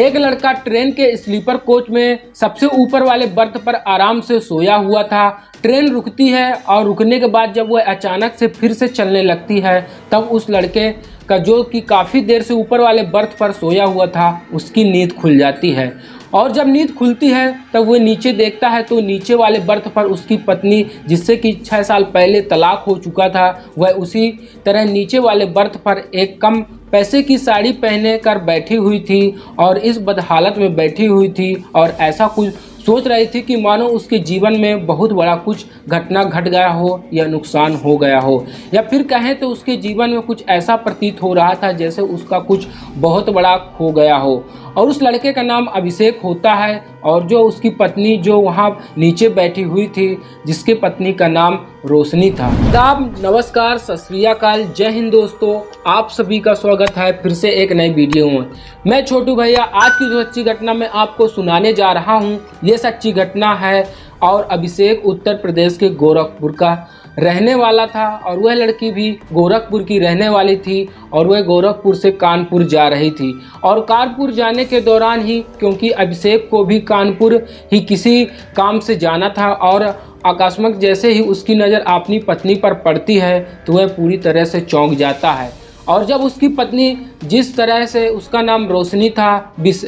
एक लड़का ट्रेन के स्लीपर कोच में सबसे ऊपर वाले बर्थ पर आराम से सोया हुआ था। ट्रेन रुकती है और रुकने के बाद जब वह अचानक से फिर से चलने लगती है, तब उस लड़के का जो कि काफ़ी देर से ऊपर वाले बर्थ पर सोया हुआ था, उसकी नींद खुल जाती है। और जब नींद खुलती है तब वह नीचे देखता है तो नीचे वाले बर्थ पर उसकी पत्नी, जिससे कि 6 साल पहले तलाक हो चुका था, वह उसी तरह नीचे वाले बर्थ पर एक कम पैसे की साड़ी पहने कर बैठी हुई थी और इस बदहालत में बैठी हुई थी और ऐसा कुछ सोच रही थी कि मानो उसके जीवन में बहुत बड़ा कुछ घटना घट गया हो या नुकसान हो गया हो, या फिर कहें तो उसके जीवन में कुछ ऐसा प्रतीत हो रहा था जैसे उसका कुछ बहुत बड़ा खो गया हो। और उस लड़के का नाम अभिषेक होता है और जो उसकी पत्नी जो वहाँ नीचे बैठी हुई थी, जिसके पत्नी का नाम रोशनी था। आदाब, नमस्कार, सत श्री अकाल, जय हिंद दोस्तों, आप सभी का स्वागत है फिर से एक नई वीडियो में। मैं छोटू भैया आज की जो सच्ची घटना मैं आपको सुनाने जा रहा हूँ, ये सच्ची घटना है और अभिषेक उत्तर प्रदेश के गोरखपुर का रहने वाला था और वह लड़की भी गोरखपुर की रहने वाली थी और वह गोरखपुर से कानपुर जा रही थी। और कानपुर जाने के दौरान ही, क्योंकि अभिषेक को भी कानपुर ही किसी काम से जाना था और अकस्मात जैसे ही उसकी नज़र अपनी पत्नी पर पड़ती है तो वह पूरी तरह से चौंक जाता है। और जब उसकी पत्नी, जिस तरह से उसका नाम रोशनी था,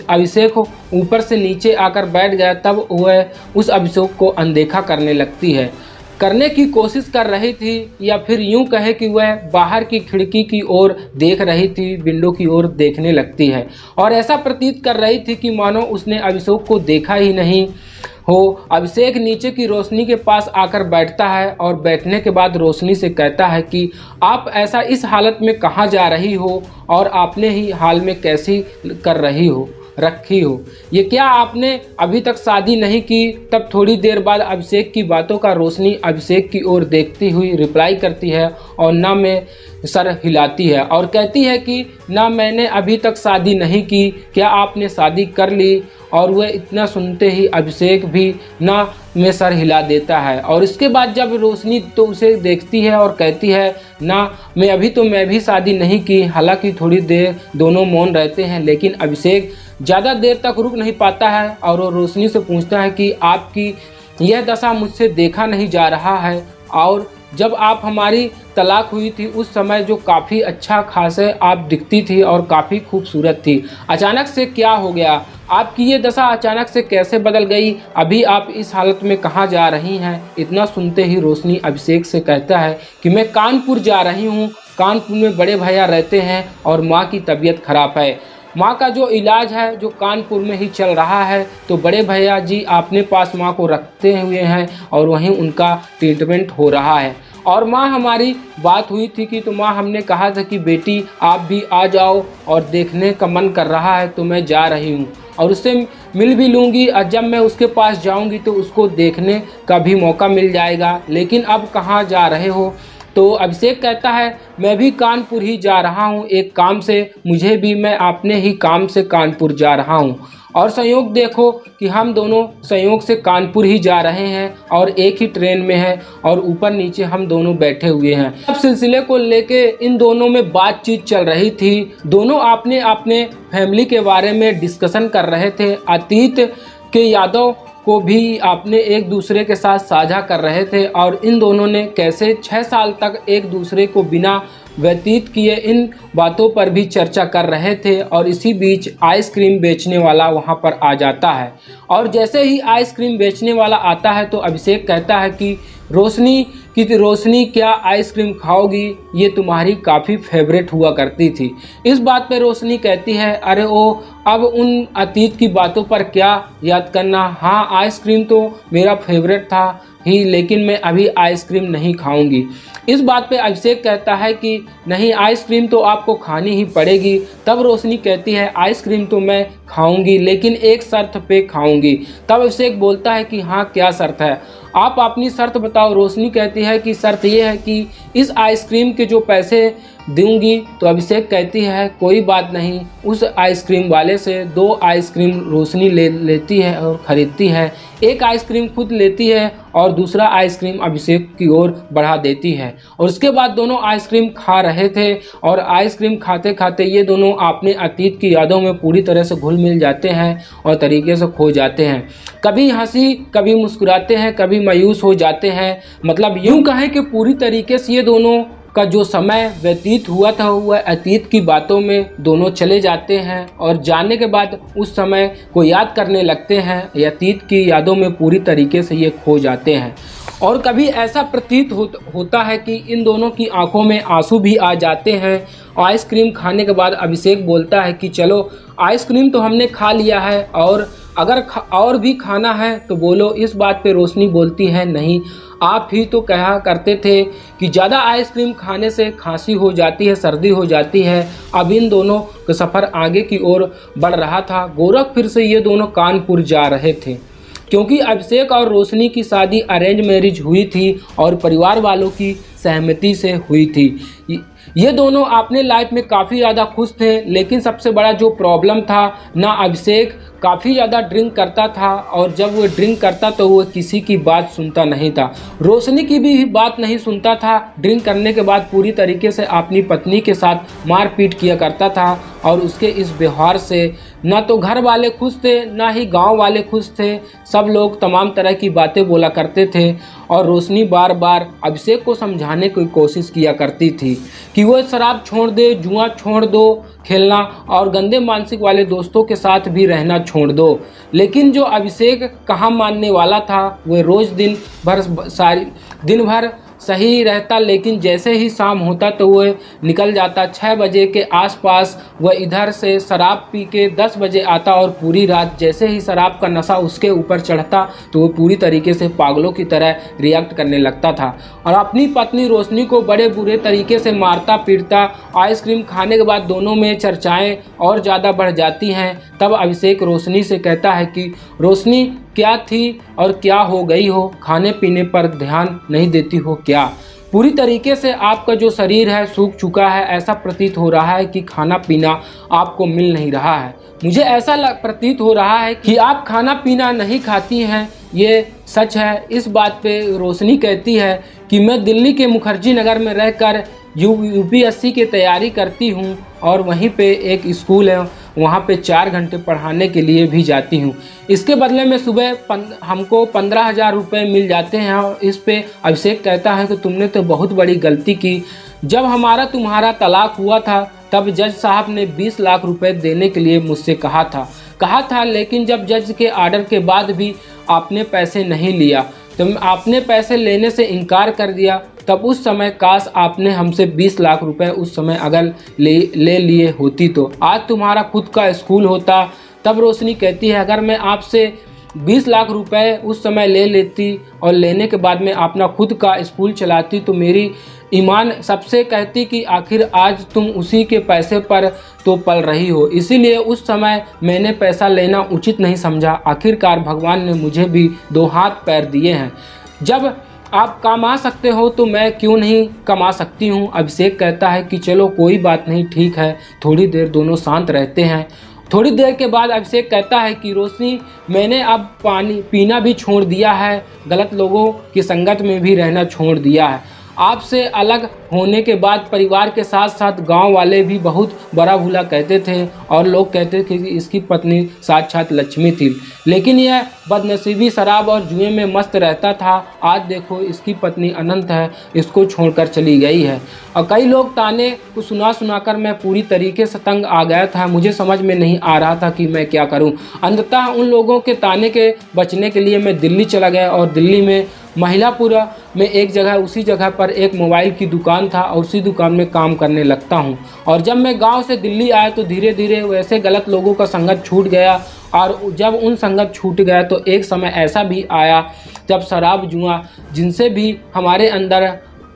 अभिषेक ऊपर से नीचे आकर बैठ गया, तब वह उस अभिषेक को अनदेखा करने लगती है, करने की कोशिश कर रही थी, या फिर यूं कहे कि वह बाहर की खिड़की की ओर देख रही थी, विंडो की ओर देखने लगती है और ऐसा प्रतीत कर रही थी कि मानो उसने अभिषेक को देखा ही नहीं हो। अभिषेक नीचे की रोशनी के पास आकर बैठता है और बैठने के बाद रोशनी से कहता है कि आप ऐसा इस हालत में कहाँ जा रही हो और आपने ही हाल में कैसी कर रखी हो, ये क्या आपने अभी तक शादी नहीं की? तब थोड़ी देर बाद अभिषेक की बातों का रोशनी अभिषेक की ओर देखती हुई रिप्लाई करती है और ना में सर हिलाती है और कहती है कि ना मैंने अभी तक शादी नहीं की, क्या आपने शादी कर ली? और वह इतना सुनते ही अभिषेक भी ना में सर हिला देता है। और इसके बाद जब रोशनी तो उसे देखती है और कहती है ना मैं भी शादी नहीं की। हालांकि थोड़ी देर दोनों मौन रहते हैं, लेकिन अभिषेक ज़्यादा देर तक रुक नहीं पाता है और वो रोशनी से पूछता है कि आपकी यह दशा मुझसे देखा नहीं जा रहा है, और जब आप हमारी तलाक हुई थी उस समय जो काफ़ी अच्छा खासे आप दिखती थी और काफ़ी खूबसूरत थी, अचानक से क्या हो गया? आपकी ये दशा अचानक से कैसे बदल गई? अभी आप इस हालत में कहाँ जा रही हैं? इतना सुनते ही रोशनी अभिषेक से कहता है कि मैं कानपुर जा रही हूँ, कानपुर में बड़े भैया रहते हैं और माँ की तबीयत खराब है। माँ का जो इलाज है जो कानपुर में ही चल रहा है, तो बड़े भैया जी अपने पास माँ को रखते हुए हैं और वहीं उनका ट्रीटमेंट हो रहा है। और माँ हमारी बात हुई थी कि तो माँ हमने कहा था कि बेटी आप भी आ जाओ और देखने का मन कर रहा है, तो मैं जा रही हूँ और उससे मिल भी लूँगी और जब मैं उसके पास जाऊँगी तो उसको देखने का भी मौका मिल जाएगा। लेकिन अब कहाँ जा रहे हो? तो अभिषेक कहता है मैं भी कानपुर ही जा रहा हूँ एक काम से, मैं अपने ही काम से कानपुर जा रहा हूँ। और संयोग देखो कि हम दोनों संयोग से कानपुर ही जा रहे हैं और एक ही ट्रेन में हैं और ऊपर नीचे हम दोनों बैठे हुए हैं। अब सिलसिले को लेके इन दोनों में बातचीत चल रही थी। दोनों अपने अपने फैमिली के बारे में डिस्कशन कर रहे थे, अतीत के यादों को भी आपने एक दूसरे के साथ साझा कर रहे थे और इन दोनों ने कैसे 6 साल तक एक दूसरे को बिना व्यतीत किए इन बातों पर भी चर्चा कर रहे थे। और इसी बीच आइसक्रीम बेचने वाला वहां पर आ जाता है और जैसे ही आइसक्रीम बेचने वाला आता है तो अभिषेक कहता है कि रोशनी क्या आइसक्रीम खाओगी? ये तुम्हारी काफ़ी फेवरेट हुआ करती थी। इस बात पे रोशनी कहती है अरे ओ, अब उन अतीत की बातों पर क्या याद करना, हाँ आइसक्रीम तो मेरा फेवरेट था ही, लेकिन मैं अभी आइसक्रीम नहीं खाऊंगी। इस बात पे अभिषेक कहता है कि नहीं आइसक्रीम तो आपको खानी ही पड़ेगी। तब रोशनी कहती है आइसक्रीम तो मैं खाऊंगी लेकिन एक शर्त पे खाऊंगी। तब अभिषेक बोलता है कि हाँ क्या शर्त है? आप अपनी शर्त बताओ। रोशनी कहती है कि शर्त ये है कि इस आइसक्रीम के जो पैसे दूंगी। तो अभिषेक कहती है कोई बात नहीं। उस आइसक्रीम वाले से 2 आइसक्रीम रोशनी लेती है और ख़रीदती है। एक आइसक्रीम खुद लेती है और दूसरा आइसक्रीम अभिषेक की ओर बढ़ा देती है। और उसके बाद दोनों आइसक्रीम खा रहे थे और आइसक्रीम खाते खाते ये दोनों अपने अतीत की यादों में पूरी तरह से घुल मिल जाते हैं और तरीके से खो जाते हैं। कभी हंसी, कभी मुस्कुराते हैं, कभी मायूस हो जाते हैं। मतलब यूँ कहें कि पूरी तरीके से ये दोनों का जो समय व्यतीत हुआ था वह अतीत की बातों में दोनों चले जाते हैं और जाने के बाद उस समय को याद करने लगते हैं। अतीत की यादों में पूरी तरीके से ये खो जाते हैं। और कभी ऐसा प्रतीत होता है कि इन दोनों की आंखों में आंसू भी आ जाते हैं। आइसक्रीम खाने के बाद अभिषेक बोलता है कि चलो आइसक्रीम तो हमने खा लिया है और अगर और भी खाना है तो बोलो। इस बात पे रोशनी बोलती है नहीं, आप ही तो कहा करते थे कि ज़्यादा आइसक्रीम खाने से खांसी हो जाती है, सर्दी हो जाती है। अब इन दोनों का सफ़र आगे की ओर बढ़ रहा था। गोरखपुर से ये दोनों कानपुर जा रहे थे क्योंकि अभिषेक और रोशनी की शादी अरेंज मैरिज हुई थी और परिवार वालों की सहमति से हुई थी। ये दोनों अपने लाइफ में काफ़ी ज़्यादा खुश थे, लेकिन सबसे बड़ा जो प्रॉब्लम था ना, अभिषेक काफ़ी ज़्यादा ड्रिंक करता था और जब वो ड्रिंक करता तो वो किसी की बात सुनता नहीं था। रोशनी की भी बात नहीं सुनता था। ड्रिंक करने के बाद पूरी तरीके से अपनी पत्नी के साथ मारपीट किया करता था और उसके इस व्यवहार से ना तो घर वाले खुश थे ना ही गांव वाले खुश थे। सब लोग तमाम तरह की बातें बोला करते थे और रोशनी बार बार अभिषेक को समझाने की कोशिश किया करती थी कि वो शराब छोड़ दे, जुआ छोड़ दो खेलना और गंदे मानसिक वाले दोस्तों के साथ भी रहना छोड़ दो। लेकिन जो अभिषेक कहाँ मानने वाला था, वो रोज़ दिन भर सही रहता, लेकिन जैसे ही शाम होता तो वह निकल जाता। 6 बजे के आसपास वह इधर से शराब पी के 10 बजे आता और पूरी रात जैसे ही शराब का नशा उसके ऊपर चढ़ता तो वो पूरी तरीके से पागलों की तरह रिएक्ट करने लगता था और अपनी पत्नी रोशनी को बड़े बुरे तरीके से मारता पीटता। आइसक्रीम खाने के बाद दोनों में चर्चाएँ और ज़्यादा बढ़ जाती हैं। तब अभिषेक रोशनी से कहता है कि रोशनी क्या थी और क्या हो गई हो, खाने पीने पर ध्यान नहीं देती हो क्या? पूरी तरीके से आपका जो शरीर है सूख चुका है। ऐसा प्रतीत हो रहा है कि खाना पीना आपको मिल नहीं रहा है। मुझे ऐसा प्रतीत हो रहा है कि आप खाना पीना नहीं खाती हैं। ये सच है। इस बात पे रोशनी कहती है कि मैं दिल्ली के मुखर्जी नगर में रहकर यूपीएससी की तैयारी करती हूँ और वहीं पे एक स्कूल है, वहाँ पे 4 घंटे पढ़ाने के लिए भी जाती हूँ। इसके बदले में सुबह हमको 15,000 रुपये मिल जाते हैं। और इस पे अभिषेक कहता है कि तुमने तो बहुत बड़ी गलती की। जब हमारा तुम्हारा तलाक हुआ था तब जज साहब ने 20 लाख रुपए देने के लिए मुझसे कहा था, लेकिन जब जज के आर्डर के बाद भी आपने पैसे नहीं लिया, तो आपने पैसे लेने से इनकार कर दिया। तब उस समय काश आपने हमसे 20 लाख रुपए उस समय अगर ले लिए होती तो आज तुम्हारा खुद का स्कूल होता। तब रोशनी कहती है अगर मैं आपसे 20 लाख रुपए उस समय ले लेती और लेने के बाद में अपना खुद का स्कूल चलाती तो मेरी ईमान सबसे कहती कि आखिर आज तुम उसी के पैसे पर तो पल रही हो, इसीलिए उस समय मैंने पैसा लेना उचित नहीं समझा। आखिरकार भगवान ने मुझे भी 2 हाथ पैर दिए हैं। जब आप कमा सकते हो तो मैं क्यों नहीं कमा सकती हूँ? अभिषेक कहता है कि चलो कोई बात नहीं, ठीक है। थोड़ी देर दोनों शांत रहते हैं। थोड़ी देर के बाद अभिषेक कहता है कि रोशनी मैंने अब पानी पीना भी छोड़ दिया है, गलत लोगों की संगत में भी रहना छोड़ दिया है। आपसे अलग होने के बाद परिवार के साथ साथ गांव वाले भी बहुत बड़ा भूला कहते थे और लोग कहते थे कि इसकी पत्नी साक्षात लक्ष्मी थी, लेकिन यह बदनसीबी शराब और जुए में मस्त रहता था। आज देखो इसकी पत्नी अनंत है, इसको छोड़कर चली गई है। और कई लोग ताने को सुनाकर मैं पूरी तरीके से तंग आ गया था। मुझे समझ में नहीं आ रहा था कि मैं क्या करूं। अंततः उन लोगों के ताने के बचने के लिए मैं दिल्ली चला गया और दिल्ली में महिलापुरा में एक जगह, उसी जगह पर एक मोबाइल की दुकान था और उसी दुकान में काम करने लगता हूं। और जब मैं गांव से दिल्ली आया तो धीरे धीरे वैसे गलत लोगों का संगत छूट गया और जब उन संगत छूट गया तो एक समय ऐसा भी आया जब शराब जुआ जिनसे भी हमारे अंदर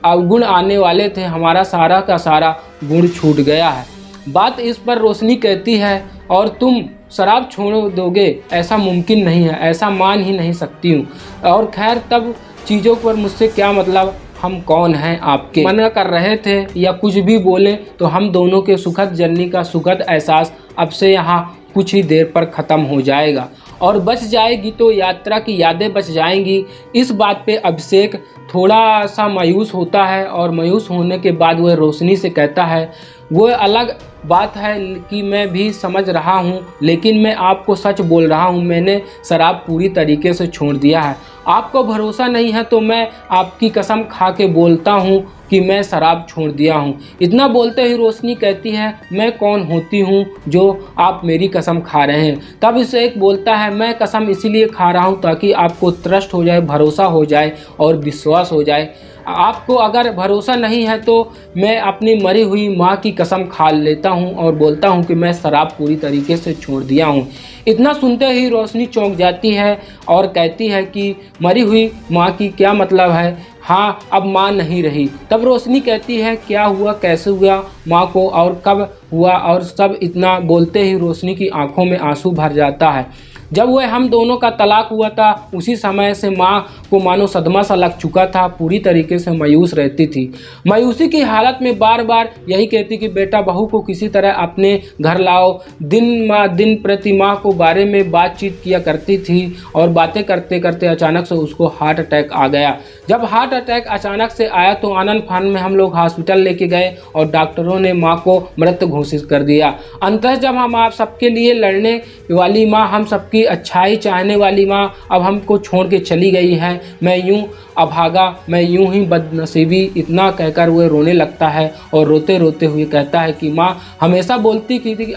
अवगुण आने वाले थे, हमारा सारा का सारा गुण छूट गया है। बात इस पर रोशनी कहती है और तुम शराब छोड़ दोगे, ऐसा मुमकिन नहीं है, ऐसा मान ही नहीं सकती हूँ। और खैर तब चीज़ों पर मुझसे क्या मतलब, हम कौन हैं आपके। मना कर रहे थे या कुछ भी बोले तो हम दोनों के सुखद जर्नी का सुखद एहसास अब से यहाँ कुछ ही देर पर ख़त्म हो जाएगा और बच जाएगी तो यात्रा की यादें बच जाएंगी। इस बात पे अभिषेक थोड़ा सा मायूस होता है और मायूस होने के बाद वह रोशनी से कहता है, वो अलग बात है कि मैं भी समझ रहा हूँ, लेकिन मैं आपको सच बोल रहा हूँ, मैंने शराब पूरी तरीके से छोड़ दिया है। आपको भरोसा नहीं है तो मैं आपकी कसम खा के बोलता हूँ कि मैं शराब छोड़ दिया हूँ। इतना बोलते ही रोशनी कहती है, मैं कौन होती हूँ जो आप मेरी कसम खा रहे हैं। तब इसे एक बोलता है, मैं कसम इसीलिए खा रहा हूँ ताकि आपको ट्रस्ट हो जाए, भरोसा हो जाए और विश्वास हो जाए। आपको अगर भरोसा नहीं है तो मैं अपनी मरी हुई माँ की कसम खा लेता हूँ और बोलता हूँ कि मैं शराब पूरी तरीके से छोड़ दिया हूँ। इतना सुनते ही रोशनी चौंक जाती है और कहती है कि मरी हुई माँ की क्या मतलब है, हाँ अब माँ नहीं रही। तब रोशनी कहती है, क्या हुआ, कैसे हुआ माँ को और कब हुआ, और सब इतना बोलते ही रोशनी की आंखों में आंसू भर जाता है। जब वह हम दोनों का तलाक हुआ था उसी समय से माँ को मानो सदमा सा लग चुका था, पूरी तरीके से मायूस रहती थी। मायूसी की हालत में बार बार यही कहती कि बेटा बहू को किसी तरह अपने घर लाओ। दिन प्रति माँ को बारे में बातचीत किया करती थी और बातें करते करते अचानक से उसको हार्ट अटैक आ गया। जब हार्ट अटैक अचानक से आया तो आनंद फान में हम लोग हॉस्पिटल लेके गए और डॉक्टरों ने माँ को मृत घोषित कर दिया। अंततः जब हम आप सबके लिए लड़ने वाली माँ, हम सबकी अच्छाई चाहने वाली माँ अब हमको छोड़ के चली गई है, मैं यूं अभागा, मैं यूं ही बदनसीबी, इतना कहकर वह रोने लगता है और रोते रोते हुए कहता है कि माँ हमेशा बोलती की थी कि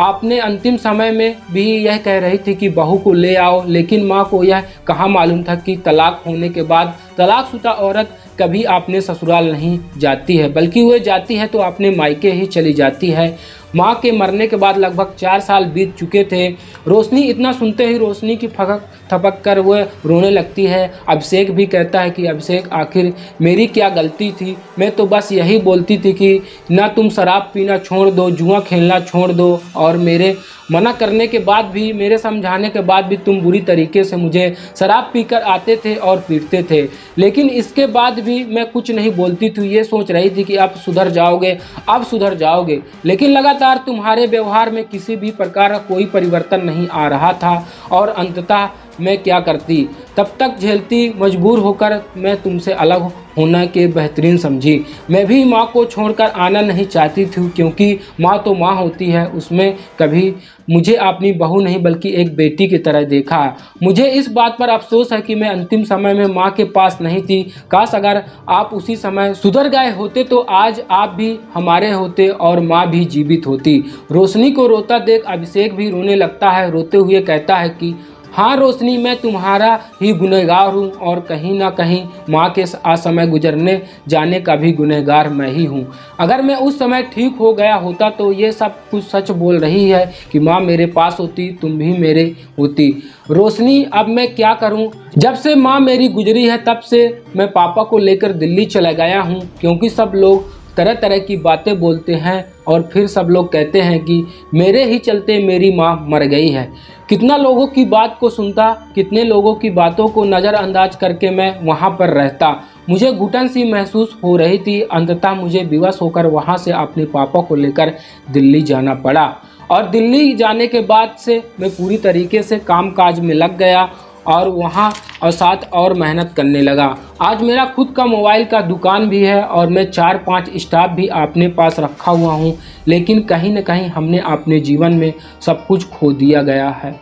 आपने अंतिम समय में भी यह कह रही थी कि बहू को ले आओ, लेकिन माँ को यह कहाँ मालूम था कि तलाक होने के बाद तलाकशुदा औरत कभी अपने ससुराल नहीं जाती है, बल्कि वह जाती है तो अपने मायके ही चली जाती है। माँ के मरने के बाद लगभग 4 साल बीत चुके थे। रोशनी इतना सुनते ही रोशनी की फकक थपक कर वह रोने लगती है। अभिषेक भी कहता है कि अभिषेक आखिर मेरी क्या गलती थी, मैं तो बस यही बोलती थी कि ना तुम शराब पीना छोड़ दो, जुआ खेलना छोड़ दो, और मेरे मना करने के बाद भी, मेरे समझाने के बाद भी तुम बुरी तरीके से मुझे शराब पीकर आते थे और पीटते थे, लेकिन इसके बाद भी मैं कुछ नहीं बोलती थी। ये सोच रही थी कि अब सुधर जाओगे, अब सुधर जाओगे, लेकिन लगातार तुम्हारे व्यवहार में किसी भी प्रकार का कोई परिवर्तन नहीं आ रहा था और अंततः मैं क्या करती, तब तक झेलती, मजबूर होकर मैं तुमसे अलग होना के बेहतरीन समझी। मैं भी माँ को छोड़कर आना नहीं चाहती थी, क्योंकि माँ तो माँ होती है, उसमें कभी मुझे अपनी बहू नहीं बल्कि एक बेटी की तरह देखा। मुझे इस बात पर अफसोस है कि मैं अंतिम समय में माँ के पास नहीं थी। काश अगर आप उसी समय सुधर गए होते तो आज आप भी हमारे होते और माँ भी जीवित होती। रोशनी को रोता देख अभिषेक भी रोने लगता है। रोते हुए कहता है कि हाँ रोशनी, मैं तुम्हारा ही गुनहगार हूँ और कहीं ना कहीं माँ के असमय गुजरने जाने का भी गुनहगार मैं ही हूँ। अगर मैं उस समय ठीक हो गया होता तो ये सब कुछ सच बोल रही है कि माँ मेरे पास होती, तुम भी मेरे होती। रोशनी, अब मैं क्या करूँ? जब से माँ मेरी गुजरी है तब से मैं पापा को लेकर दिल्ली चला गया हूँ, क्योंकि सब लोग तरह तरह की बातें बोलते हैं और फिर सब लोग कहते हैं कि मेरे ही चलते मेरी माँ मर गई है। कितना लोगों की बात को सुनता, कितने लोगों की बातों को नज़रअंदाज करके मैं वहाँ पर रहता। मुझे घुटन सी महसूस हो रही थी। अंततः मुझे विवश होकर वहाँ से अपने पापा को लेकर दिल्ली जाना पड़ा और दिल्ली जाने के बाद से मैं पूरी तरीके से कामकाज में लग गया और वहाँ और साथ और मेहनत करने लगा। आज मेरा खुद का मोबाइल का दुकान भी है और मैं 4-5 स्टाफ भी अपने पास रखा हुआ हूँ, लेकिन कहीं न कहीं हमने अपने जीवन में सब कुछ खो दिया गया है।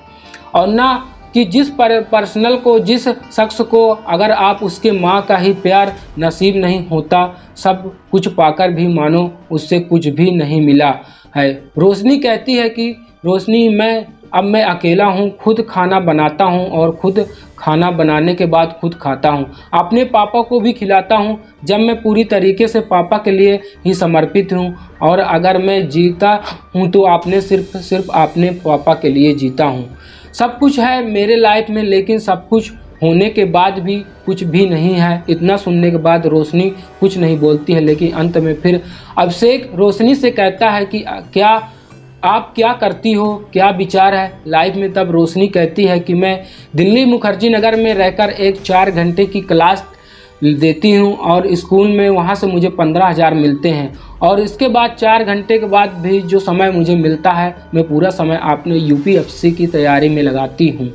और ना कि जिस पर्सनल को, जिस शख्स को अगर आप उसके माँ का ही प्यार नसीब नहीं होता, सब कुछ पाकर भी मानो उससे कुछ भी नहीं मिला है। रोशनी कहती है कि रोशनी, अब मैं अकेला हूँ, खुद खाना बनाता हूँ और खुद खाना बनाने के बाद खुद खाता हूँ, अपने पापा को भी खिलाता हूँ जब मैं पूरी तरीके से पापा के लिए ही समर्पित हूँ, और अगर मैं जीता हूँ तो सिर्फ अपने पापा के लिए जीता हूँ। सब कुछ है मेरे लाइफ में, लेकिन सब कुछ होने के बाद भी कुछ भी नहीं है। इतना सुनने के बाद रोशनी कुछ नहीं बोलती है, लेकिन अंत में फिर अभिषेक रोशनी से कहता है कि क्या आप क्या करती हो, क्या विचार है लाइफ में? तब रोशनी कहती है कि मैं दिल्ली मुखर्जी नगर में रहकर एक 4 घंटे की क्लास देती हूँ और स्कूल में वहाँ से मुझे 15,000 मिलते हैं, और इसके बाद 4 घंटे के बाद भी जो समय मुझे मिलता है मैं पूरा समय अपने यूपीएससी की तैयारी में लगाती हूँ।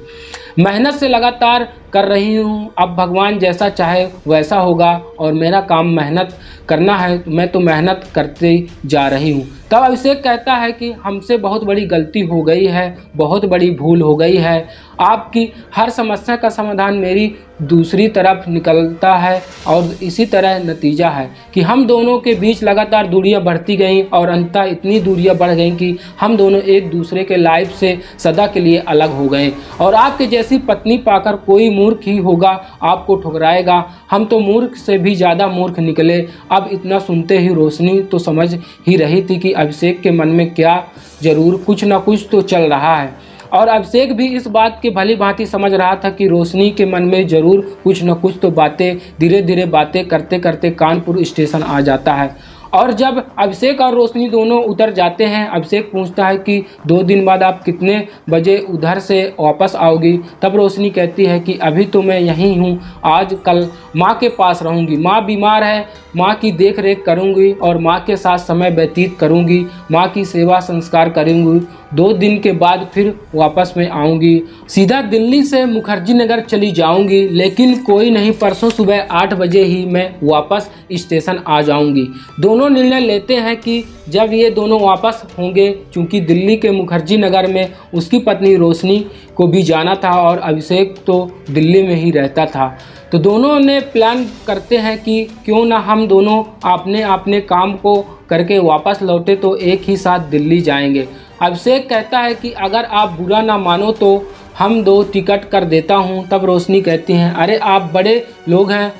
मेहनत से लगातार कर रही हूँ, अब भगवान जैसा चाहे वैसा होगा, और मेरा काम मेहनत करना है, मैं तो मेहनत करते जा रही हूँ। तब अभिषेक कहता है कि हमसे बहुत बड़ी गलती हो गई है, बहुत बड़ी भूल हो गई है, आपकी हर समस्या का समाधान मेरी दूसरी तरफ निकलता है, और इसी तरह नतीजा है कि हम दोनों के बीच लगातार दूरियां बढ़ती गईं और अंततः इतनी दूरियां बढ़ गईं कि हम दोनों एक दूसरे के लाइफ से सदा के लिए अलग हो गए। और आपके जैसी पत्नी पाकर कोई मूर्ख ही होगा, आपको ठुकराएगा, हम तो मूर्ख से भी ज़्यादा मूर्ख निकले। अब इतना सुनते ही रोशनी तो समझ ही रही थी कि अभिषेक के मन में क्या ज़रूर कुछ ना कुछ तो चल रहा है, और अभिषेक भी इस बात के भली भांति समझ रहा था कि रोशनी के मन में ज़रूर कुछ न कुछ तो बातें, धीरे धीरे बातें करते करते कानपुर स्टेशन आ जाता है। और जब अभिषेक और रोशनी दोनों उतर जाते हैं, अभिषेक पूछता है कि 2 दिन बाद आप कितने बजे उधर से वापस आओगी? तब रोशनी कहती है कि अभी तो मैं यहीं हूँ, आज कल माँ के पास रहूँगी, माँ बीमार है, माँ की देख रेख करूँगी और माँ के साथ समय व्यतीत करूँगी, माँ की सेवा संस्कार करूँगी। 2 दिन के बाद फिर वापस मैं आऊँगी, सीधा दिल्ली से मुखर्जी नगर चली जाऊँगी, लेकिन कोई नहीं, परसों सुबह 8 बजे ही मैं वापस स्टेशन आ जाऊँगी। दोनों निर्णय लेते हैं कि जब ये दोनों वापस होंगे, चूँकि दिल्ली के मुखर्जी नगर में उसकी पत्नी रोशनी को भी जाना था और अभिषेक तो दिल्ली में ही रहता था, तो दोनों ने प्लान करते हैं कि क्यों ना हम दोनों अपने अपने काम को करके वापस लौटे तो एक ही साथ दिल्ली जाएंगे। अभिषेक कहता है कि अगर आप बुरा ना मानो तो हम 2 टिकट कर देता हूं। तब रोशनी कहती हैं, अरे आप बड़े लोग हैं,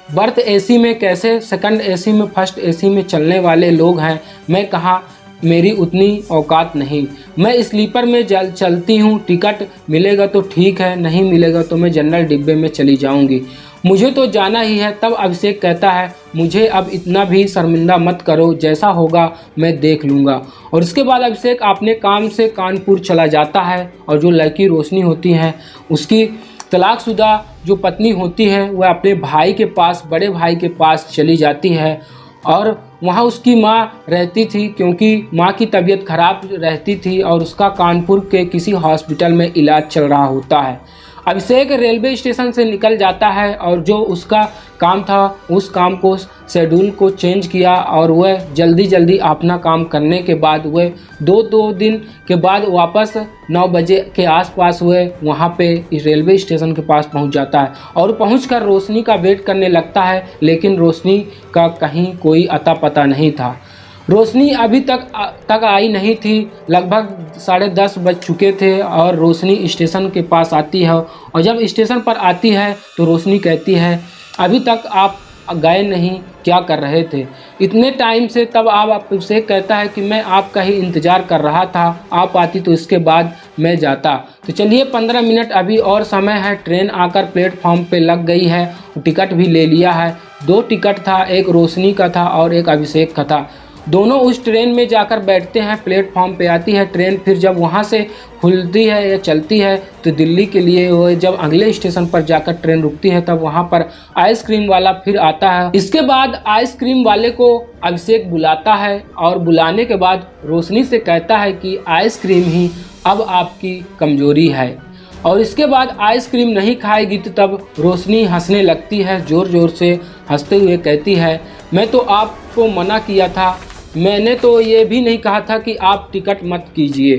बर्थ एसी में कैसे, सेकंड एसी में, फर्स्ट एसी में चलने वाले लोग हैं, मैं कहाँ, मेरी उतनी औकात नहीं, मैं स्लीपर में चलती हूँ, टिकट मिलेगा तो ठीक है, नहीं मिलेगा तो मैं जनरल डिब्बे में चली जाऊँगी, मुझे तो जाना ही है। तब अभिषेक कहता है, मुझे अब इतना भी शर्मिंदा मत करो, जैसा होगा मैं देख लूँगा। और इसके बाद अभिषेक अपने काम से कानपुर चला जाता है, और जो लड़की रोशनी होती है उसकी तलाकशुदा जो पत्नी होती है वह अपने भाई के पास, बड़े भाई के पास चली जाती है, और वहाँ उसकी माँ रहती थी, क्योंकि माँ की तबीयत खराब रहती थी और उसका कानपुर के किसी हॉस्पिटल में इलाज चल रहा होता है। अभिषेक रेलवे स्टेशन से निकल जाता है और जो उसका काम था उस काम को, शेड्यूल को चेंज किया, और वह जल्दी जल्दी अपना काम करने के बाद वह 2 दिन के बाद वापस 9 बजे के आसपास वह वहाँ पे इस रेलवे स्टेशन के पास पहुँच जाता है, और पहुँचकर रोशनी का वेट करने लगता है, लेकिन रोशनी का कहीं कोई अता पता नहीं था। रोशनी अभी तक आई नहीं थी, लगभग 10:30 बज चुके थे, और रोशनी स्टेशन के पास आती है, और जब स्टेशन पर आती है तो रोशनी कहती है, अभी तक आप गए नहीं, क्या कर रहे थे इतने टाइम से? तब आप उसे कहता है कि मैं आपका ही इंतज़ार कर रहा था, आप आती तो इसके बाद मैं जाता। तो चलिए 15 मिनट अभी और समय है, ट्रेन आकर प्लेटफॉर्म पे लग गई है, टिकट भी ले लिया है। 2 टिकट था, एक रोशनी का था और एक अभिषेक का था। दोनों उस ट्रेन में जाकर बैठते हैं, प्लेटफॉर्म पे आती है ट्रेन, फिर जब वहाँ से खुलती है या चलती है तो दिल्ली के लिए वो जब अगले स्टेशन पर जाकर ट्रेन रुकती है तब वहाँ पर आइसक्रीम वाला फिर आता है। इसके बाद आइसक्रीम वाले को अभिषेक बुलाता है, और बुलाने के बाद रोशनी से कहता है कि आइसक्रीम ही अब आपकी कमज़ोरी है, और इसके बाद आइसक्रीम नहीं खाएगी। तो तब रोशनी हंसने लगती है, ज़ोर ज़ोर से हंसते हुए कहती है, मैं तो आपको मना किया था, मैंने तो ये भी नहीं कहा था कि आप टिकट मत कीजिए,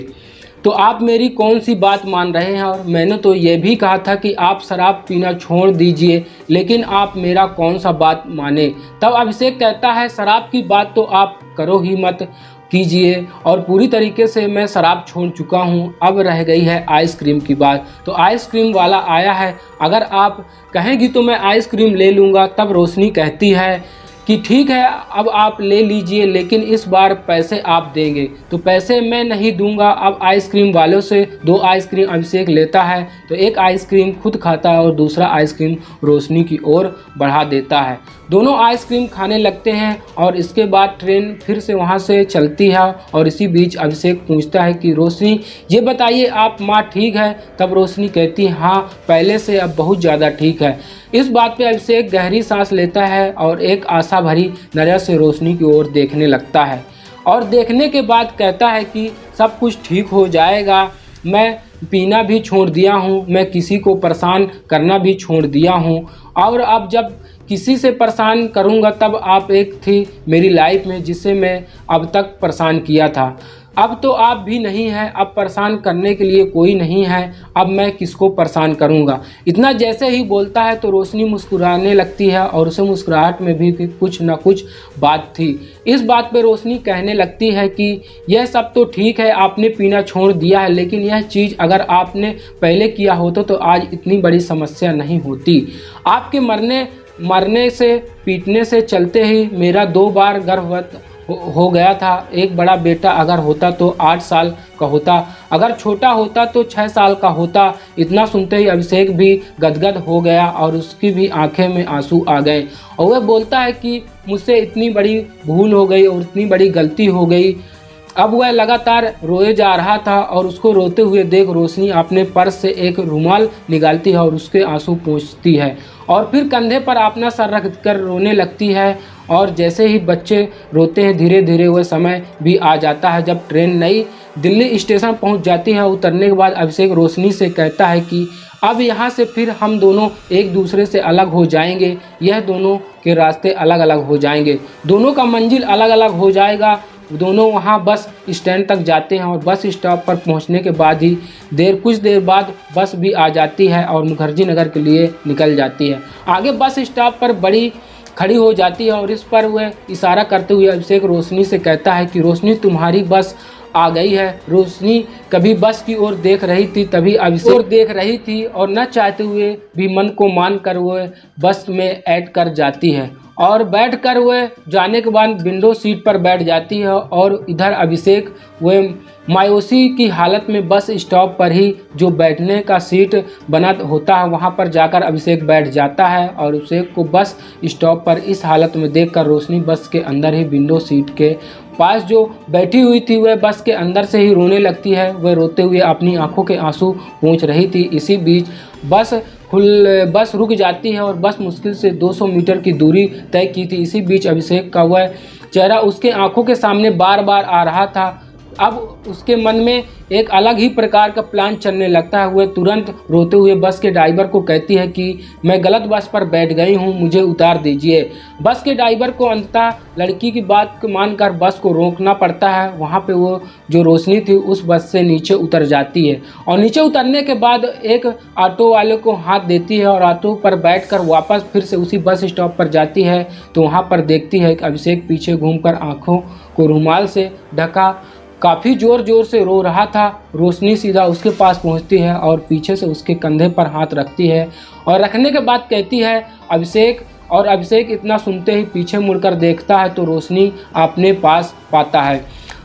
तो आप मेरी कौन सी बात मान रहे हैं? और मैंने तो ये भी कहा था कि आप शराब पीना छोड़ दीजिए, लेकिन आप मेरा कौन सा बात माने? तब अभिषेक कहता है, शराब की बात तो आप करो ही मत कीजिए, और पूरी तरीके से मैं शराब छोड़ चुका हूँ, अब रह गई है आइसक्रीम की बात। तो आइसक्रीम वाला आया है, अगर आप कहेंगी तो मैं आइसक्रीम ले लूँगा। तब रोशनी कहती है कि ठीक है अब आप ले लीजिए, लेकिन इस बार पैसे आप देंगे। तो पैसे मैं नहीं दूंगा। अब आइसक्रीम वालों से 2 आइसक्रीम अभिषेक लेता है, तो एक आइसक्रीम खुद खाता है और दूसरा आइसक्रीम रोशनी की ओर बढ़ा देता है। दोनों आइसक्रीम खाने लगते हैं और इसके बाद ट्रेन फिर से वहाँ से चलती है। और इसी बीच अभिषेक पूछता है कि रोशनी ये बताइए आप माँ ठीक है? तब रोशनी कहती है हाँ पहले से अब बहुत ज़्यादा ठीक है। इस बात पे अभिषेक गहरी सांस लेता है और एक आशा भरी नज़र से रोशनी की ओर देखने लगता है और देखने के बाद कहता है कि सब कुछ ठीक हो जाएगा। मैं पीना भी छोड़ दिया हूँ, मैं किसी को परेशान करना भी छोड़ दिया हूँ, और अब जब किसी से परेशान करूँगा तब आप एक थी मेरी लाइफ में जिसे मैं अब तक परेशान किया था। अब तो आप भी नहीं हैं, अब परेशान करने के लिए कोई नहीं है, अब मैं किसको परेशान करूँगा। इतना जैसे ही बोलता है तो रोशनी मुस्कुराने लगती है और उसे मुस्कुराहट में भी कुछ न कुछ बात थी। इस बात पे रोशनी कहने लगती है कि यह सब तो ठीक है, आपने पीना छोड़ दिया है, लेकिन यह चीज़ अगर आपने पहले किया होता तो आज इतनी बड़ी समस्या नहीं होती। आपके मरने से पीटने से चलते ही मेरा 2 बार गर्भवत हो गया था। एक बड़ा बेटा अगर होता तो 8 साल का होता, अगर छोटा होता तो 6 साल का होता। इतना सुनते ही अभिषेक भी गदगद हो गया और उसकी भी आंखें में आंसू आ गए और वह बोलता है कि मुझसे इतनी बड़ी भूल हो गई और इतनी बड़ी गलती हो गई। अब वह लगातार रोए जा रहा था और उसको रोते हुए देख रोशनी अपने पर्स से एक रुमाल निकालती है और उसके आंसू पोंछती है और फिर कंधे पर अपना सर रख कर रोने लगती है। और जैसे ही बच्चे रोते हैं धीरे धीरे वह समय भी आ जाता है जब ट्रेन नई दिल्ली स्टेशन पहुंच जाती है। उतरने के बाद अभिषेक रोशनी से कहता है कि अब यहाँ से फिर हम दोनों एक दूसरे से अलग हो जाएंगे, यह दोनों के रास्ते अलग अलग हो जाएंगे, दोनों का मंजिल अलग अलग हो जाएगा। दोनों वहाँ बस स्टैंड तक जाते हैं और बस स्टॉप पर पहुँचने के बाद ही कुछ देर बाद बस भी आ जाती है और मुखर्जी नगर के लिए निकल जाती है। आगे बस स्टॉप पर बड़ी खड़ी हो जाती है और इस पर वह इशारा करते हुए अभिषेक रोशनी से कहता है कि रोशनी तुम्हारी बस आ गई है। रोशनी कभी बस की ओर देख रही थी, तभी अभिषेक देख रही थी और न चाहते हुए भी मन को मान कर वह बस में ऐड कर जाती है और बैठ कर वह जाने के बाद विंडो सीट पर बैठ जाती है। और इधर अभिषेक वह मायूसी की हालत में बस स्टॉप पर ही जो बैठने का सीट बना होता है वहां पर जाकर अभिषेक बैठ जाता है और अभिषेक को बस स्टॉप पर इस हालत में देखकर रोशनी बस के अंदर ही विंडो सीट के पास जो बैठी हुई थी वह बस के अंदर से ही रोने लगती है। वह रोते हुए अपनी आंखों के आंसू पोंछ रही थी। इसी बीच बस रुक जाती है और बस मुश्किल से 200 मीटर की दूरी तय की थी। इसी बीच अभिषेक का वह चेहरा उसके आंखों के सामने बार बार आ रहा था। अब उसके मन में एक अलग ही प्रकार का प्लान चलने लगता है। वह तुरंत रोते हुए बस के ड्राइवर को कहती है कि मैं गलत बस पर बैठ गई हूँ, मुझे उतार दीजिए। बस के ड्राइवर को अंततः लड़की की बात मानकर बस को रोकना पड़ता है। वहाँ पे वो जो रोशनी थी उस बस से नीचे उतर जाती है और नीचे उतरने के बाद एक ऑटो वाले को हाथ देती है और ऑटो पर बैठकर वापस फिर से उसी बस स्टॉप पर जाती है। तो वहाँ पर देखती है कि अभिषेक पीछे घूमकर आँखों को रुमाल से ढका काफ़ी ज़ोर ज़ोर से रो रहा था। रोशनी सीधा उसके पास पहुंचती है और पीछे से उसके कंधे पर हाथ रखती है और रखने के बाद कहती है अभिषेक। और अभिषेक इतना सुनते ही पीछे मुड़कर देखता है तो रोशनी अपने पास पाता है।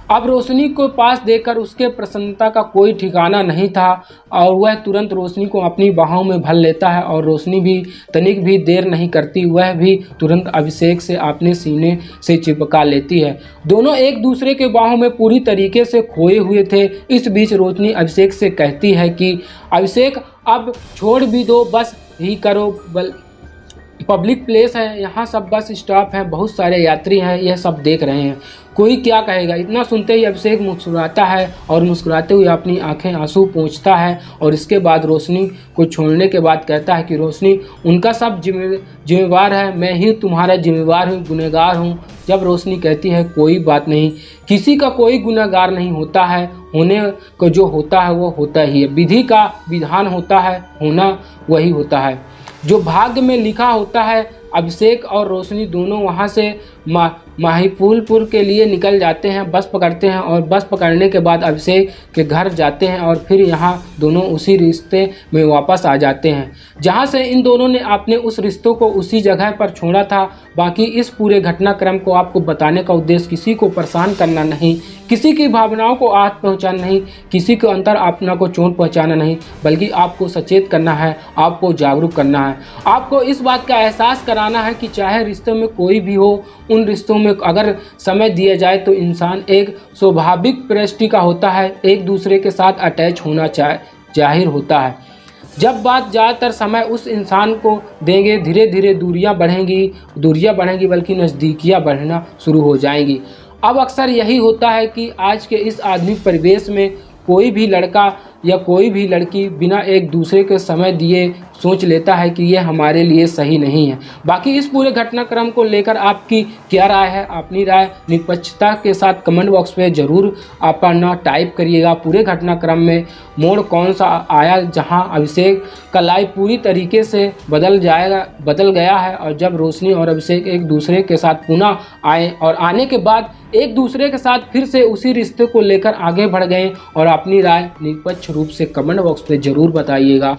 अब रोशनी को पास देखकर उसके प्रसन्नता का कोई ठिकाना नहीं था और वह तुरंत रोशनी को अपनी बाहों में भर लेता है और रोशनी भी तनिक भी देर नहीं करती, वह भी तुरंत अभिषेक से अपने सीने से चिपका लेती है। दोनों एक दूसरे के बाहों में पूरी तरीके से खोए हुए थे। इस बीच रोशनी अभिषेक से कहती है कि अभिषेक अब छोड़ भी दो, बस ही करो, पब्लिक प्लेस है, यहाँ सब बस स्टॉप है, बहुत सारे यात्री हैं, यह सब देख रहे हैं, कोई क्या कहेगा। इतना सुनते ही अभिषेक मुस्कुराता है और मुस्कुराते हुए अपनी आंखें आंसू पोंछता है और इसके बाद रोशनी को छोड़ने के बाद कहता है कि रोशनी उनका सब जिम्मेवार है, मैं ही तुम्हारा जिम्मेवार हूँ, गुनहगार हूँ। जब रोशनी कहती है कोई बात नहीं, किसी का कोई गुनहगार नहीं होता है, होने को जो होता है वो होता ही है, विधि का विधान होता है, होना वही होता है, जो भाग्य में लिखा होता है। अभिषेक और रोशनी दोनों वहाँ से माहिपुलपुर के लिए निकल जाते हैं, बस पकड़ते हैं और बस पकड़ने के बाद अभिषेक के घर जाते हैं और फिर यहाँ दोनों उसी रिश्ते में वापस आ जाते हैं जहाँ से इन दोनों ने अपने उस रिश्तों को उसी जगह पर छोड़ा था। बाकी इस पूरे घटनाक्रम को आपको बताने का उद्देश्य किसी को परेशान करना नहीं, किसी की भावनाओं को आहत पहुंचाना नहीं, किसी के अंतर अपना को चोट पहुंचाना नहीं, बल्कि आपको सचेत करना है, आपको जागरूक करना है, आपको इस बात का एहसास कराना है कि चाहे रिश्तों में कोई भी हो, उन रिश्तों में अगर समय दिया जाए तो इंसान एक स्वाभाविक प्रकृति का होता है, एक दूसरे के साथ अटैच होना जाहिर होता है। जब बात ज़्यादातर समय उस इंसान को देंगे, धीरे धीरे दूरियां बढ़ेंगी बल्कि नज़दीकियां बढ़ना शुरू हो जाएंगी। अब अक्सर यही होता है कि आज के इस आधुनिक परिवेश में कोई भी लड़का या कोई भी लड़की बिना एक दूसरे के समय दिए सोच लेता है कि ये हमारे लिए सही नहीं है। बाकी इस पूरे घटनाक्रम को लेकर आपकी क्या राय है? अपनी राय निष्पक्षता के साथ कमेंट बॉक्स में ज़रूर अपना टाइप करिएगा। पूरे घटनाक्रम में मोड़ कौन सा आया जहां अभिषेक का लाइफ पूरी तरीके से बदल गया है और जब रोशनी और अभिषेक एक दूसरे के साथ पुनः आए और आने के बाद एक दूसरे के साथ फिर से उसी रिश्ते को लेकर आगे बढ़ गए। और अपनी राय निष्पक्ष रूप से कमेंट बॉक्स में ज़रूर बताइएगा।